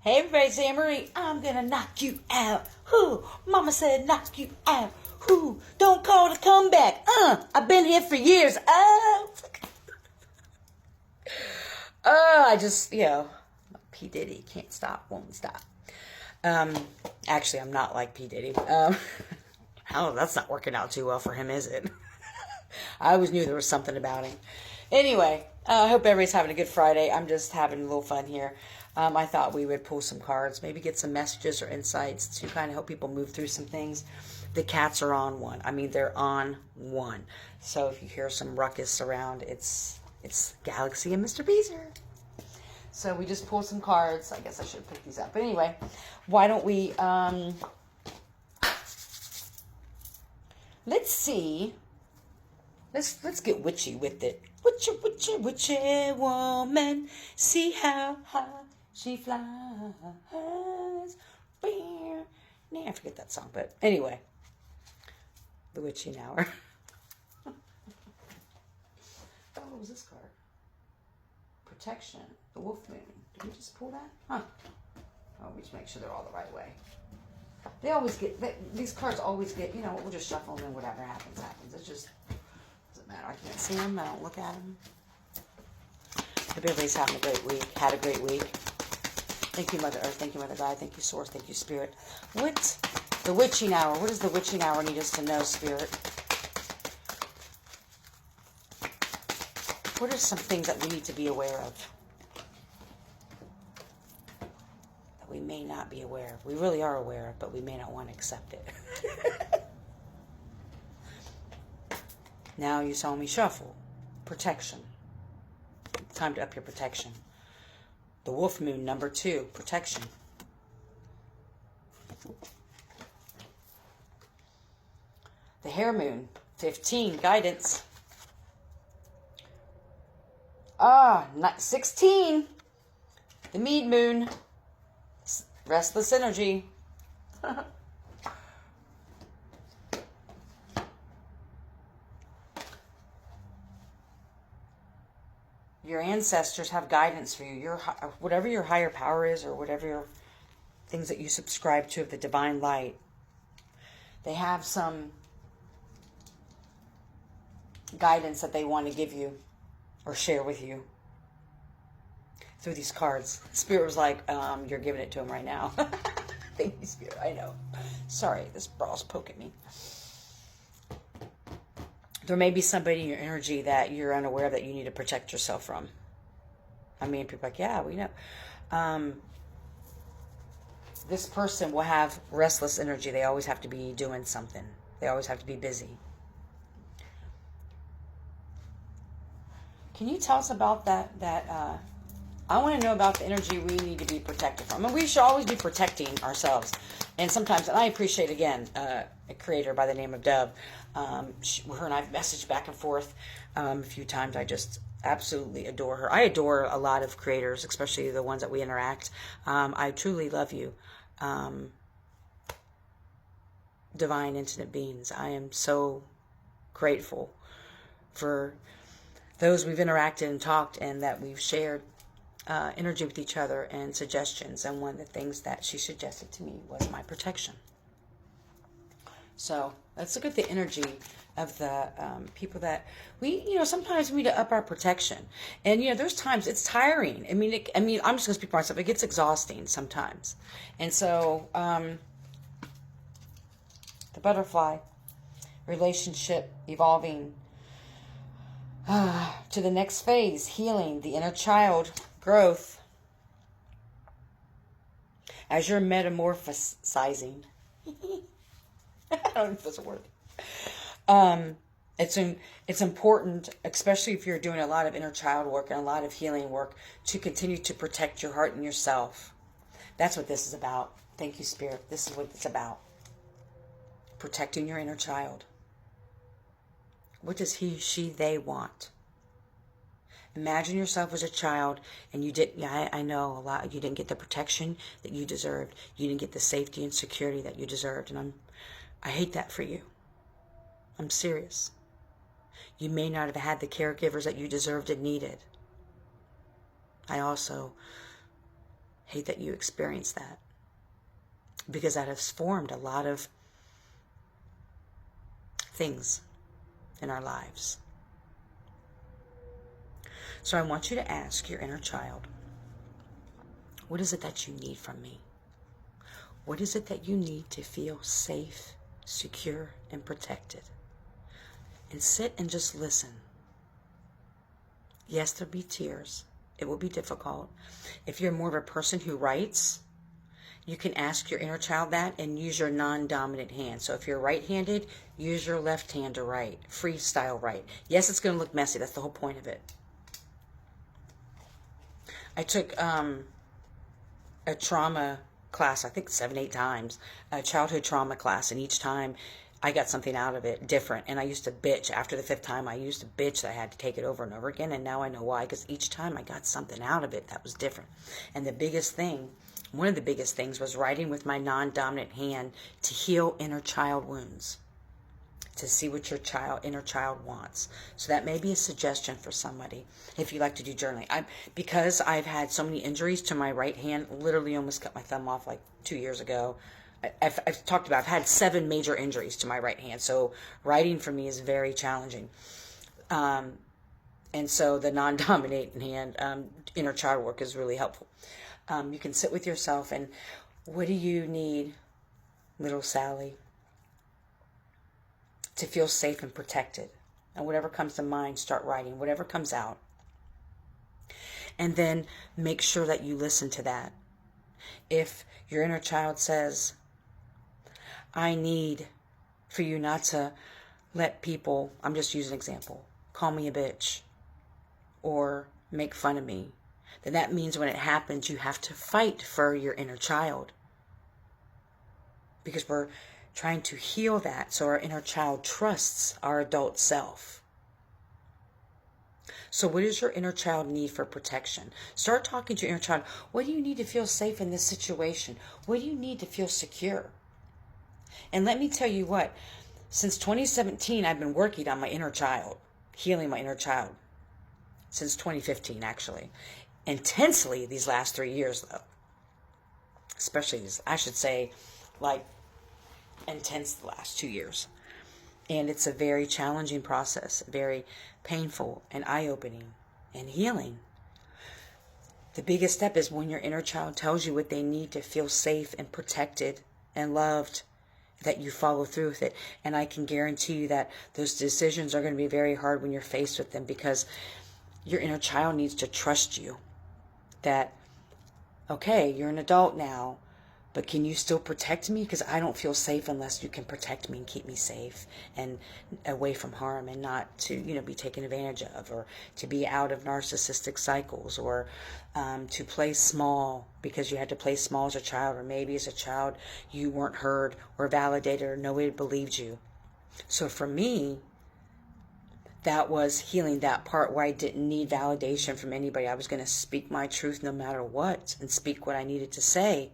Hey everybody, it's Anne Marie. I'm gonna knock you out. Who? Mama said knock you out. Who? Don't call it a comeback. I've been here for years. I just, P. Diddy can't stop, won't stop. Actually, I'm not like P. Diddy. Oh, that's not working out too well for him, is it? I always knew there was something about him. Anyway, I hope everybody's having a good Friday. I'm just having a little fun here. I thought we would pull some cards, maybe get some messages or insights to kind of help people move through some things. The cats are on one. I mean, they're on one. So if you hear some ruckus around, it's Galaxy and Mr. Beezer. So we just pulled some cards. I guess I should have picked these up. But anyway, why don't we, let's see. Let's get witchy with it. Witchy woman. See how high she flies. I forget that song, but anyway. The witching hour. Oh, what was this card? Protection. The wolf moon. Did we just pull that? Huh. Oh, we just make sure they're all the right way. They always get, these cards always get, we'll just shuffle them and whatever happens. It's just, doesn't matter. I can't see them. I don't look at them. Hope everybody's having a great week. Had a great week. Thank you, Mother Earth. Thank you, Mother God. Thank you, Source. Thank you, Spirit. What? The witching hour. What does the witching hour need us to know, Spirit? What are some things that we need to be aware of? That we may not be aware of. We really are aware of, but we may not want to accept it. Now you saw me shuffle. Protection. Time to up your protection. The wolf moon, number 2, protection. The hare moon, 15, guidance. 16, the mead moon, restless energy. Your ancestors have guidance for you. Whatever your higher power is, or whatever your things that you subscribe to of the divine light, they have some guidance that they want to give you or share with you through these cards. Spirit was like, you're giving it to him right now. Thank you, Spirit. I know. Sorry, this brawl's poking me. There may be somebody in your energy that you're unaware that you need to protect yourself from. I mean, people are like, yeah, we know. This person will have restless energy. They always have to be doing something. They always have to be busy. Can you tell us about that? I want to know about the energy we need to be protected from. And we should always be protecting ourselves. And sometimes, and I appreciate, again, a creator by the name of Dove. Her and I've messaged back and forth a few times. I just absolutely adore her. I adore a lot of creators, especially the ones that we interact. I truly love you. Divine, infinite beings. I am so grateful for those we've interacted and talked and that we've shared energy with each other and suggestions. And one of the things that she suggested to me was my protection. So let's look at the energy of the people that we, sometimes we need to up our protection. And, there's times it's tiring. I mean, I'm just going to speak for myself. It gets exhausting sometimes. And so the butterfly, relationship, evolving to the next phase, healing, the inner child, growth. As you're metamorphosizing. I don't know if that's a word. It's important, especially if you're doing a lot of inner child work and a lot of healing work, to continue to protect your heart and yourself. That's what this is about. Thank you, Spirit. This is what it's about. Protecting your inner child. What does he, she, they want? Imagine yourself as a child and you didn't, I know a lot, you didn't get the protection that you deserved. You didn't get the safety and security that you deserved. And I hate that for you. I'm serious. You may not have had the caregivers that you deserved and needed. I also hate that you experienced that, because that has formed a lot of things in our lives. So I want you to ask your inner child, what is it that you need from me? What is it that you need to feel safe, secure, and protected? And sit and just listen. Yes, there'll be tears. It will be difficult. If you're more of a person who writes, you can ask your inner child that and use your non-dominant hand. So if you're right-handed, use your left hand to write. Freestyle write. Yes, it's going to look messy. That's the whole point of it. I took a trauma class, I think 7, 8 times, a childhood trauma class, and each time I got something out of it different. And I used to bitch. After the 5th time, I used to bitch that I had to take it over and over again, and now I know why, because each time I got something out of it that was different. And the biggest thing, one of the biggest things, was writing with my non-dominant hand to heal inner child wounds, to see what your inner child wants. So that may be a suggestion for somebody if you like to do journaling. Because I've had so many injuries to my right hand, literally almost cut my thumb off like 2 years ago. I've talked about, I've had 7 major injuries to my right hand. So writing for me is very challenging. And so the non-dominant hand, inner child work is really helpful. You can sit with yourself and, what do you need, little Sally, to feel safe and protected? And whatever comes to mind, start writing, whatever comes out. And then make sure that you listen to that. If your inner child says, I need for you not to let people, I'm just using an example, call me a bitch or make fun of me, then that means when it happens, you have to fight for your inner child. Because we're trying to heal that so our inner child trusts our adult self. So what does your inner child need for protection? Start talking to your inner child. What do you need to feel safe in this situation? What do you need to feel secure? And let me tell you what, since 2017, I've been working on my inner child, healing my inner child. Since 2015, actually. Intensely these last 3 years, though. Especially, I should say, like, intense the last 2 years. And it's a very challenging process, very painful and eye-opening and healing. The biggest step is when your inner child tells you what they need to feel safe and protected and loved, that you follow through with it. And I can guarantee you that those decisions are going to be very hard when you're faced with them, because your inner child needs to trust you. That, okay, you're an adult now, but can you still protect me? Because I don't feel safe unless you can protect me and keep me safe and away from harm, and not to, be taken advantage of, or to be out of narcissistic cycles, or to play small because you had to play small as a child, or maybe as a child you weren't heard or validated, or nobody believed you. So for me, that was healing that part where I didn't need validation from anybody. I was going to speak my truth no matter what, and speak what I needed to say.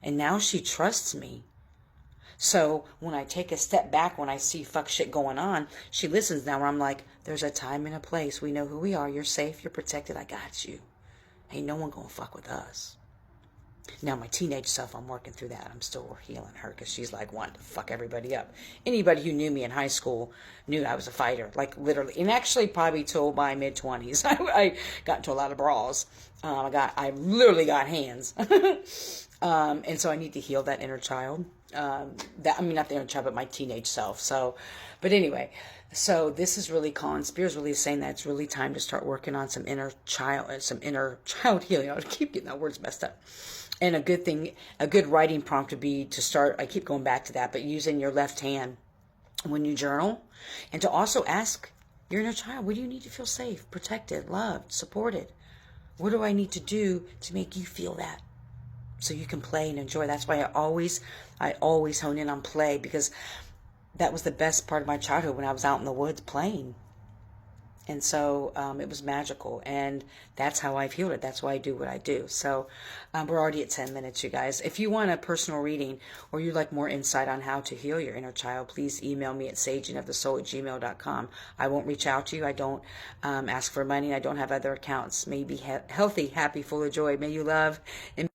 And now she trusts me. So when I take a step back, when I see fuck shit going on, she listens now, where I'm like, there's a time and a place. We know who we are. You're safe. You're protected. I got you. Ain't no one going to fuck with us. Now, my teenage self, I'm working through that. I'm still healing her, because she's like wanting to fuck everybody up. Anybody who knew me in high school knew I was a fighter, like literally. And actually probably till my mid-20s, I got into a lot of brawls. I literally got hands. And so I need to heal that inner child. Not the inner child, but my teenage self. But anyway, so this is really, Colin Spears really saying that it's really time to start working on some inner child healing. I keep getting that words messed up. And a good writing prompt would be to start, I keep going back to that, but using your left hand when you journal, and to also ask your inner child, what do you need to feel safe, protected, loved, supported? What do I need to do to make you feel that? So you can play and enjoy. That's why I always hone in on play, because that was the best part of my childhood, when I was out in the woods playing. And so it was magical, and that's how I've healed it. That's why I do what I do. So we're already at 10 minutes, you guys. If you want a personal reading, or you'd like more insight on how to heal your inner child, please email me at sagingofthesoul@gmail.com. I won't reach out to you. I don't ask for money. I don't have other accounts. May you be healthy, happy, full of joy. May you love and